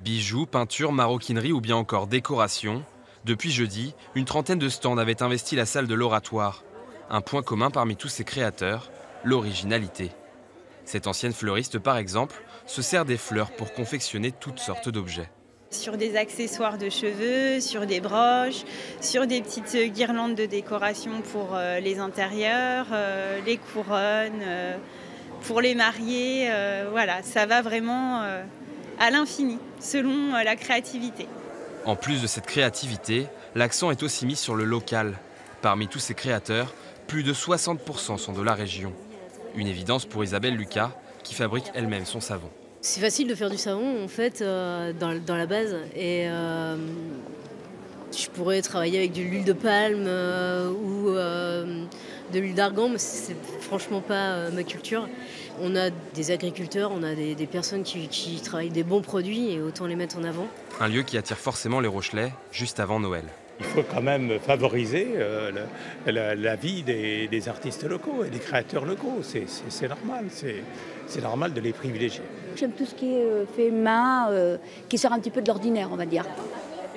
Bijoux, peintures, maroquinerie ou bien encore décoration. Depuis jeudi, une trentaine de stands avaient investi la salle de l'Oratoire. Un point commun parmi tous ces créateurs, l'originalité. Cette ancienne fleuriste, par exemple, se sert des fleurs pour confectionner toutes sortes d'objets. Sur des accessoires de cheveux, sur des broches, sur des petites guirlandes de décoration pour les intérieurs, les couronnes, pour les mariés. Voilà, ça va vraiment à l'infini, selon la créativité. En plus de cette créativité, l'accent est aussi mis sur le local. Parmi tous ces créateurs, plus de 60% sont de la région. Une évidence pour Isabelle Lucas, qui fabrique elle-même son savon. C'est facile de faire du savon en fait dans la base et je pourrais travailler avec de l'huile de palme ou de l'huile d'argan, mais c'est franchement pas ma culture. On a des agriculteurs, on a des personnes qui travaillent des bons produits et autant les mettre en avant. Un lieu qui attire forcément les Rochelais juste avant Noël. Il faut quand même favoriser la vie des artistes locaux et des créateurs locaux. C'est normal, c'est normal de les privilégier. J'aime tout ce qui est fait main, qui sort un petit peu de l'ordinaire, on va dire.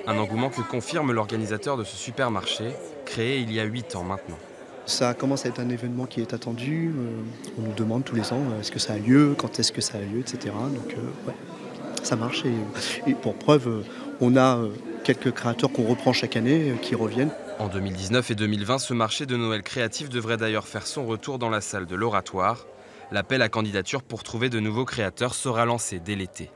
Un engouement que confirme l'organisateur de ce supermarché, créé il y a 8 ans maintenant. Ça commence à être un événement qui est attendu. On nous demande tous les ans est-ce que ça a lieu, quand est-ce que ça a lieu, etc. Donc ouais, ça marche. Et pour preuve, on a quelques créateurs qu'on reprend chaque année qui reviennent. En 2019 et 2020, ce marché de Noël créatif devrait d'ailleurs faire son retour dans la salle de l'Oratoire. L'appel à candidature pour trouver de nouveaux créateurs sera lancé dès l'été.